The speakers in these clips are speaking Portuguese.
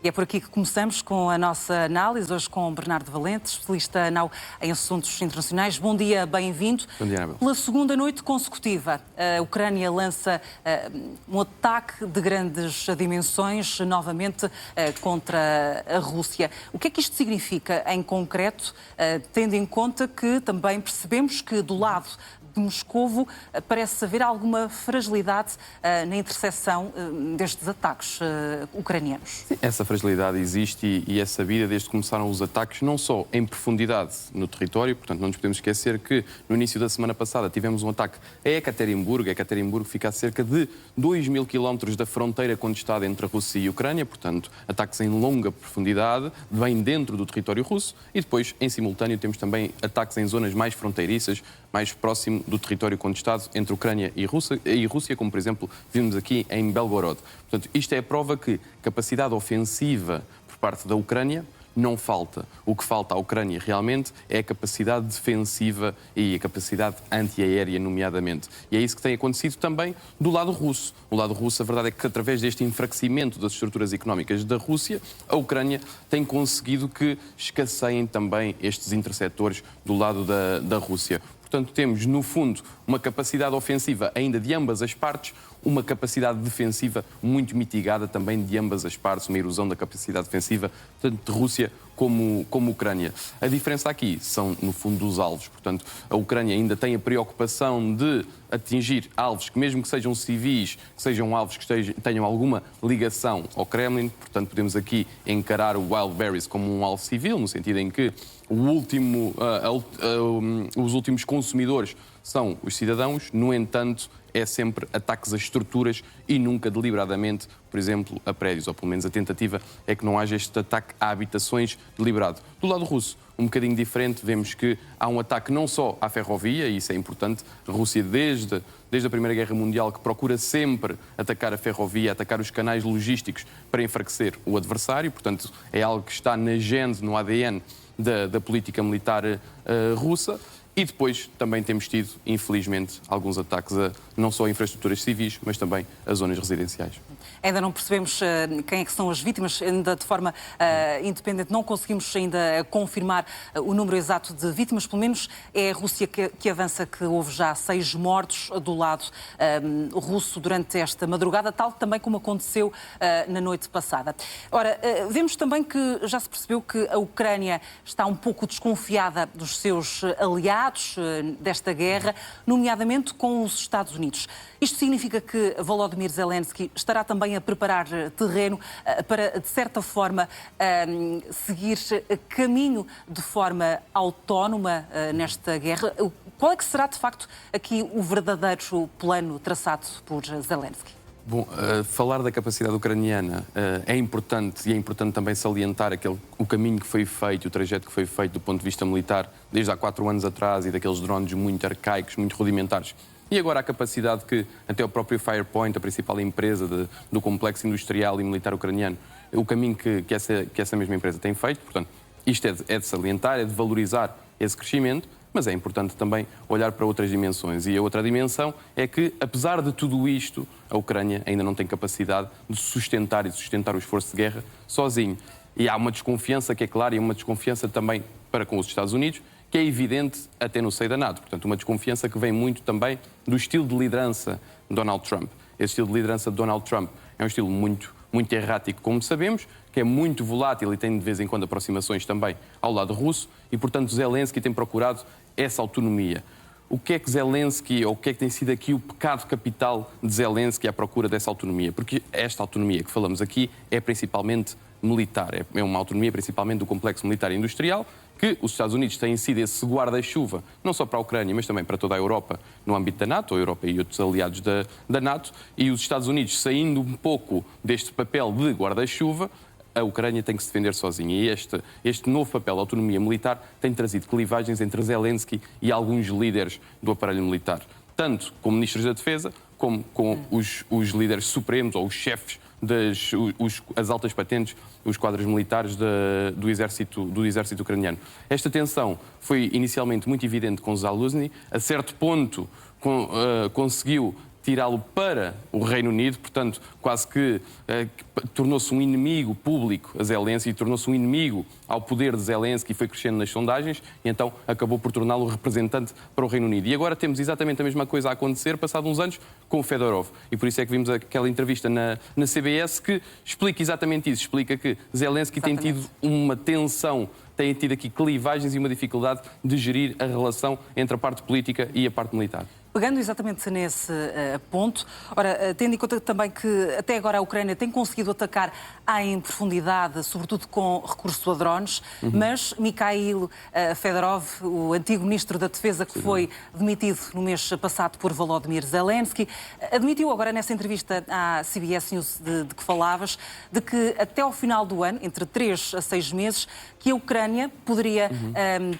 E é por aqui que começamos com a nossa análise, hoje com Bernardo Valente, especialista em assuntos internacionais. Bom dia, bem-vindo. Bom dia, Anabel. Pela segunda noite consecutiva, a Ucrânia lança um ataque de grandes dimensões, novamente contra a Rússia. O que é que isto significa em concreto, tendo em conta que também percebemos que do lado de Moscovo parece haver alguma fragilidade na interseção destes ataques ucranianos? Sim, essa fragilidade existe e é sabida desde que começaram os ataques, não só em profundidade no território, portanto não nos podemos esquecer que no início da semana passada tivemos um ataque a Ekaterimburgo. Ekaterimburgo fica a cerca de 2.000 quilómetros da fronteira contestada entre a Rússia e a Ucrânia, portanto ataques em longa profundidade, bem dentro do território russo, e depois em simultâneo temos também ataques em zonas mais fronteiriças, mais próximo do território contestado entre Ucrânia e Rússia, como por exemplo vimos aqui em Belgorod. Portanto, isto é a prova que capacidade ofensiva por parte da Ucrânia não falta. O que falta à Ucrânia realmente é a capacidade defensiva e a capacidade antiaérea, nomeadamente. E é isso que tem acontecido também do lado russo. O lado russo, a verdade é que através deste enfraquecimento das estruturas económicas da Rússia, a Ucrânia tem conseguido que escasseiem também estes interceptores do lado da Rússia. Portanto, temos, no fundo, uma capacidade ofensiva ainda de ambas as partes, uma capacidade defensiva muito mitigada também de ambas as partes, uma erosão da capacidade defensiva, tanto de Rússia como Ucrânia. A diferença aqui são, no fundo, os alvos. Portanto, a Ucrânia ainda tem a preocupação de atingir alvos que, mesmo que sejam civis, que sejam alvos que tenham alguma ligação ao Kremlin. Portanto, podemos aqui encarar o Wildberries como um alvo civil, no sentido em que os últimos consumidores são os cidadãos. No entanto, é sempre ataques a estruturas e nunca deliberadamente, por exemplo, a prédios, ou pelo menos a tentativa é que não haja este ataque a habitações deliberado. Do lado russo, um bocadinho diferente, vemos que há um ataque não só à ferrovia, e isso é importante. A Rússia, desde a Primeira Guerra Mundial, que procura sempre atacar a ferrovia, atacar os canais logísticos para enfraquecer o adversário. Portanto, é algo que está na gênese, no ADN da política militar russa. E depois também temos tido, infelizmente, alguns ataques não só a infraestruturas civis, mas também a zonas residenciais. Ainda não percebemos quem é que são as vítimas, ainda de forma independente não conseguimos ainda confirmar o número exato de vítimas, pelo menos é a Rússia que avança que houve já 6 mortos do lado russo durante esta madrugada, tal também como aconteceu na noite passada. Ora, vemos também que já se percebeu que a Ucrânia está um pouco desconfiada dos seus aliados desta guerra, nomeadamente com os Estados Unidos. Isto significa que Volodymyr Zelensky estará também a preparar terreno para, de certa forma, seguir caminho de forma autónoma nesta guerra. Qual é que será, de facto, aqui o verdadeiro plano traçado por Zelensky? Bom, falar da capacidade ucraniana é importante, e é importante também salientar o caminho que foi feito, o trajeto que foi feito do ponto de vista militar desde há 4 anos atrás, e daqueles drones muito arcaicos, muito rudimentares. E agora a capacidade que até o próprio Firepoint, a principal empresa do complexo industrial e militar ucraniano, o caminho que essa mesma empresa tem feito. Portanto, isto é de salientar, é de valorizar esse crescimento, mas é importante também olhar para outras dimensões. E a outra dimensão é que, apesar de tudo isto, a Ucrânia ainda não tem capacidade de sustentar o esforço de guerra sozinho. E há uma desconfiança que é clara, e uma desconfiança também para com os Estados Unidos, que é evidente até no seio da NATO. Portanto, uma desconfiança que vem muito também do estilo de liderança de Donald Trump. Esse estilo de liderança de Donald Trump é um estilo muito errático, como sabemos, que é muito volátil e tem de vez em quando aproximações também ao lado russo, e portanto Zelensky tem procurado essa autonomia. O que é que Zelensky, ou o que é que tem sido aqui o pecado capital de Zelensky à procura dessa autonomia? Porque esta autonomia que falamos aqui é principalmente militar, é uma autonomia principalmente do complexo militar e industrial, que os Estados Unidos têm sido esse guarda-chuva, não só para a Ucrânia, mas também para toda a Europa, no âmbito da NATO, a Europa e outros aliados da NATO, e os Estados Unidos saindo um pouco deste papel de guarda-chuva, a Ucrânia tem que se defender sozinha. E este novo papel de autonomia militar tem trazido clivagens entre Zelensky e alguns líderes do aparelho militar, tanto como ministros da Defesa, como com os líderes supremos, ou os chefes, as altas patentes, os quadros militares do exército ucraniano. Esta tensão foi inicialmente muito evidente com Zaluzny. A certo ponto conseguiu tirá-lo para o Reino Unido, portanto, quase que tornou-se um inimigo público a Zelensky, tornou-se um inimigo ao poder de Zelensky, foi crescendo nas sondagens e então acabou por torná-lo representante para o Reino Unido. E agora temos exatamente a mesma coisa a acontecer, passados uns anos, com o Fedorov. E por isso é que vimos aquela entrevista na CBS que explica exatamente isso, explica que Zelensky tem tido uma tensão, tem tido aqui clivagens e uma dificuldade de gerir a relação entre a parte política e a parte militar. Pegando exatamente nesse ponto, ora, tendo em conta também que até agora a Ucrânia tem conseguido atacar em profundidade, sobretudo com recurso a drones, mas Mikhail Fedorov, o antigo ministro da Defesa que foi demitido no mês passado por Volodymyr Zelensky, admitiu agora nessa entrevista à CBS News de que falavas, de que até ao final do ano, entre 3 a 6 meses, que a Ucrânia poderia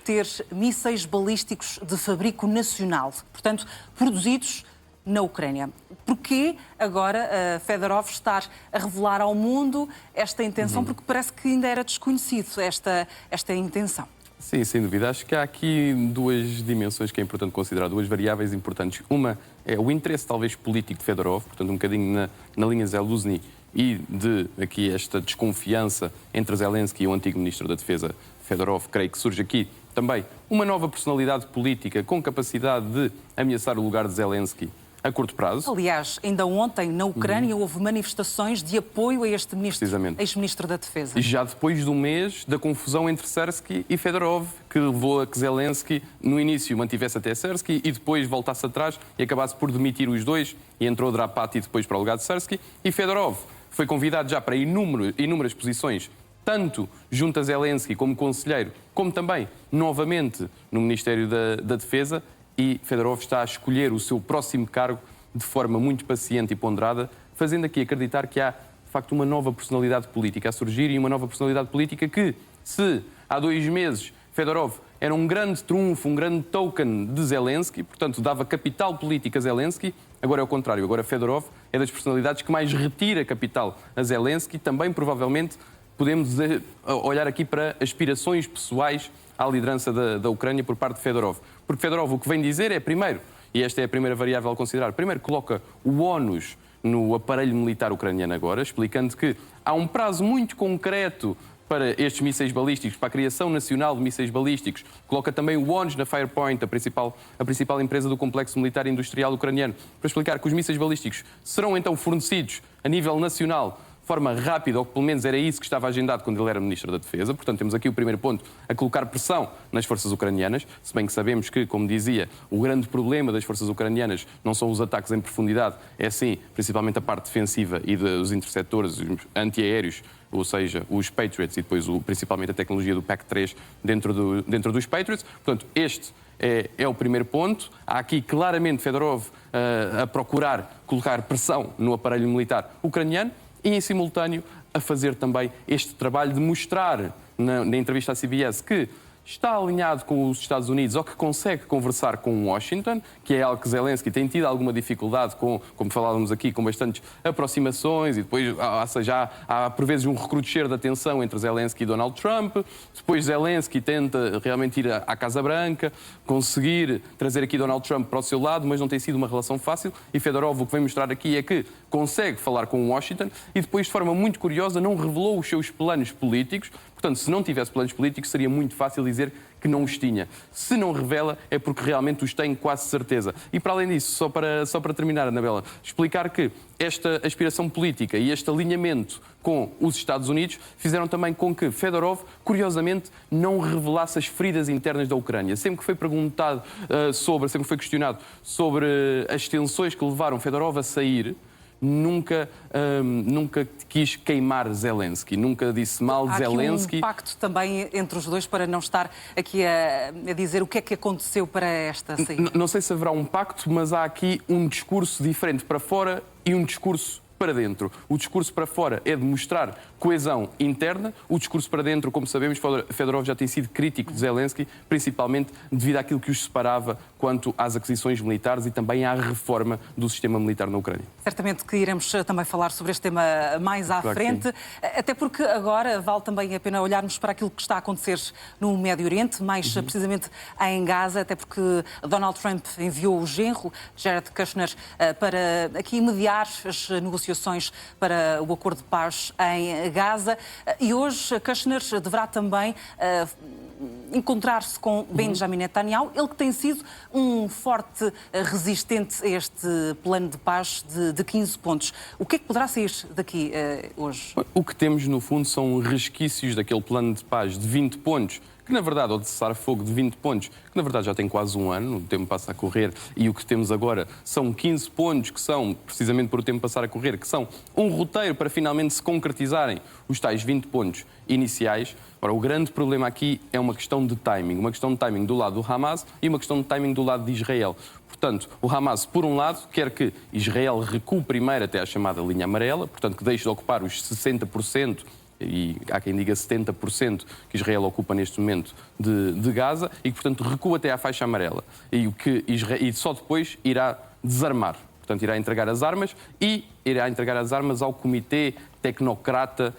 ter mísseis balísticos de fabrico nacional. Portanto, produzidos na Ucrânia. Porquê agora Fedorov estar a revelar ao mundo esta intenção? Porque parece que ainda era desconhecido esta intenção. Sim, sem dúvida. Acho que há aqui duas dimensões que é importante considerar, duas variáveis importantes. Uma é o interesse talvez político de Fedorov, portanto um bocadinho na linha Zelensky, e de aqui esta desconfiança entre Zelensky e o antigo ministro da Defesa, Fedorov. Creio que surge aqui também uma nova personalidade política com capacidade de ameaçar o lugar de Zelensky a curto prazo. Aliás, ainda ontem, na Ucrânia, houve manifestações de apoio a este ex-ministro da Defesa. E já depois de um mês da confusão entre Sersky e Fedorov, que levou a que Zelensky, no início, mantivesse até Sersky e depois voltasse atrás e acabasse por demitir os dois e entrou Drapati depois para o lugar de Sersky. E Fedorov foi convidado já para inúmeras posições, tanto junto a Zelensky como conselheiro, como também, novamente, no Ministério da Defesa, e Fedorov está a escolher o seu próximo cargo de forma muito paciente e ponderada, fazendo aqui acreditar que há, de facto, uma nova personalidade política a surgir e uma nova personalidade política que, se há 2 meses Fedorov era um grande trunfo, um grande token de Zelensky, portanto, dava capital político a Zelensky, agora é o contrário. Agora Fedorov é das personalidades que mais retira capital a Zelensky, também, provavelmente, podemos olhar aqui para aspirações pessoais à liderança da Ucrânia por parte de Fedorov. Porque Fedorov o que vem dizer é, primeiro, e esta é a primeira variável a considerar, primeiro coloca o ónus no aparelho militar ucraniano agora, explicando que há um prazo muito concreto para estes mísseis balísticos, para a criação nacional de mísseis balísticos. Coloca também o ONU na Firepoint, a principal empresa do complexo militar e industrial ucraniano, para explicar que os mísseis balísticos serão então fornecidos a nível nacional de forma rápida, ou pelo menos era isso que estava agendado quando ele era Ministro da Defesa. Portanto, temos aqui o primeiro ponto, a colocar pressão nas forças ucranianas, se bem que sabemos que, como dizia, o grande problema das forças ucranianas não são os ataques em profundidade, é sim, principalmente a parte defensiva e dos interceptores antiaéreos, ou seja, os Patriots e depois principalmente a tecnologia do PAC-3 dentro dos Patriots. Portanto, este é o primeiro ponto. Há aqui claramente Fedorov a procurar colocar pressão no aparelho militar ucraniano e, em simultâneo, a fazer também este trabalho de mostrar na entrevista à CBS que está alinhado com os Estados Unidos ou que consegue conversar com Washington, que é algo que Zelensky tem tido alguma dificuldade com, como falávamos aqui, com bastantes aproximações e depois, ou seja, há por vezes um recrudescer da tensão entre Zelensky e Donald Trump. Depois Zelensky tenta realmente ir à Casa Branca, conseguir trazer aqui Donald Trump para o seu lado, mas não tem sido uma relação fácil. E Fedorov o que vem mostrar aqui é que consegue falar com Washington e depois, de forma muito curiosa, não revelou os seus planos políticos. Portanto, se não tivesse planos políticos, seria muito fácil dizer que não os tinha. Se não revela, é porque realmente os tem quase certeza. E para além disso, só para terminar, Anabela, explicar que esta aspiração política e este alinhamento com os Estados Unidos fizeram também com que Fedorov, curiosamente, não revelasse as feridas internas da Ucrânia. Sempre que foi perguntado sempre que foi questionado sobre as tensões que levaram Fedorov a sair, nunca quis queimar Zelensky, nunca disse mal de Zelensky. Há aqui um pacto também entre os dois para não estar aqui a dizer o que é que aconteceu para esta saída. Não sei se haverá um pacto, mas há aqui um discurso diferente para fora e um discurso para dentro. O discurso para fora é de mostrar coesão interna. O discurso para dentro, como sabemos, Fedorov já tem sido crítico de Zelensky, principalmente devido àquilo que os separava quanto às aquisições militares e também à reforma do sistema militar na Ucrânia. Certamente que iremos também falar sobre este tema mais à frente, até porque agora vale também a pena olharmos para aquilo que está a acontecer no Médio Oriente, mais precisamente em Gaza, até porque Donald Trump enviou o genro, Jared Kushner, para aqui mediar as negociações para o acordo de paz em Gaza. E hoje Kushner deverá também encontrar-se com Benjamin Netanyahu, ele que tem sido um forte resistente a este plano de paz de 15 pontos. O que é que poderá sair daqui hoje? O que temos, no fundo, são resquícios daquele plano de paz de 20 pontos, que na verdade, ou de cessar-fogo de 20 pontos, que na verdade já tem quase um ano, o tempo passa a correr, e o que temos agora são 15 pontos, que são, precisamente por o tempo passar a correr, que são um roteiro para finalmente se concretizarem os tais 20 pontos iniciais. Ora, o grande problema aqui é uma questão de timing do lado do Hamas e uma questão de timing do lado de Israel. Portanto, o Hamas, por um lado, quer que Israel recue primeiro até à chamada linha amarela, portanto, que deixe de ocupar os 60%, e há quem diga 70% que Israel ocupa neste momento de Gaza, e que, portanto, recua até à faixa amarela. E só depois irá desarmar. Portanto, irá entregar as armas e irá entregar as armas ao Comitê Tecnocrata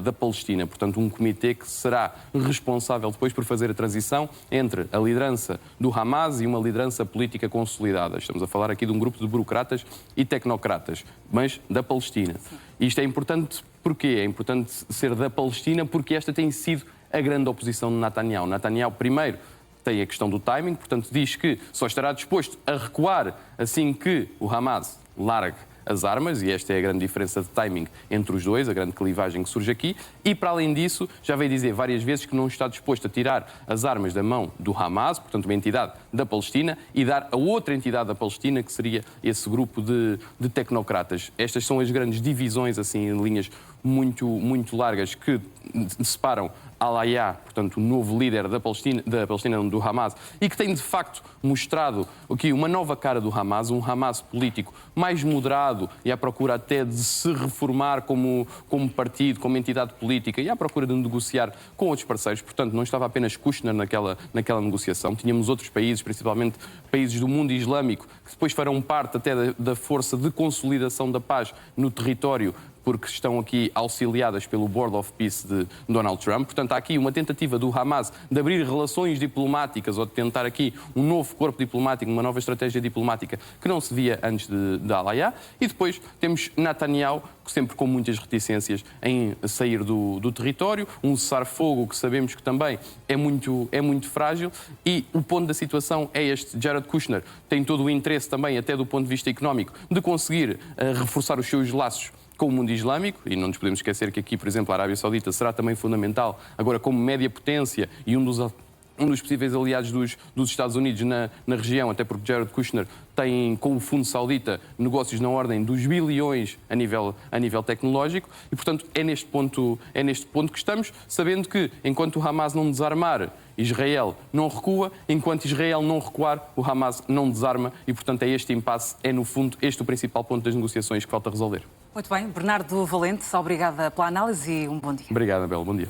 da Palestina. Portanto, um comitê que será responsável depois por fazer a transição entre a liderança do Hamas e uma liderança política consolidada. Estamos a falar aqui de um grupo de burocratas e tecnocratas, mas da Palestina. E isto é importante porquê? É importante ser da Palestina porque esta tem sido a grande oposição de Netanyahu. Netanyahu, primeiro, tem a questão do timing, portanto diz que só estará disposto a recuar assim que o Hamas largue as armas, e esta é a grande diferença de timing entre os dois, a grande clivagem que surge aqui, e para além disso já veio dizer várias vezes que não está disposto a tirar as armas da mão do Hamas, portanto uma entidade da Palestina, e dar a outra entidade da Palestina, que seria esse grupo de tecnocratas. Estas são as grandes divisões, assim, em linhas muito largas, que separam Al-Aya, portanto, o novo líder da Palestina, do Hamas, e que tem de facto mostrado aqui uma nova cara do Hamas, um Hamas político mais moderado e à procura até de se reformar como partido, como entidade política, e à procura de negociar com outros parceiros. Portanto, não estava apenas Kushner naquela negociação. Tínhamos outros países, principalmente países do mundo islâmico, que depois farão parte até da força de consolidação da paz no território, porque estão aqui auxiliadas pelo Board of Peace de Donald Trump. Portanto, há aqui uma tentativa do Hamas de abrir relações diplomáticas ou de tentar aqui um novo corpo diplomático, uma nova estratégia diplomática que não se via antes de Al-Aya. E depois temos Netanyahu, sempre com muitas reticências em sair do território, um cessar-fogo que sabemos que também é muito frágil, e o ponto da situação é este. Jared Kushner tem todo o interesse também, até do ponto de vista económico, de conseguir reforçar os seus laços com o mundo islâmico, e não nos podemos esquecer que aqui, por exemplo, a Arábia Saudita será também fundamental, agora como média potência e um dos possíveis aliados dos Estados Unidos na região, até porque Jared Kushner tem com o Fundo Saudita negócios na ordem dos bilhões a nível tecnológico, e portanto é neste ponto que estamos, sabendo que enquanto o Hamas não desarmar, Israel não recua, enquanto Israel não recuar, o Hamas não desarma, e portanto é este impasse, é no fundo este o principal ponto das negociações que falta resolver. Muito bem, Bernardo Valente, obrigada pela análise e um bom dia. Obrigado, Abel, bom dia.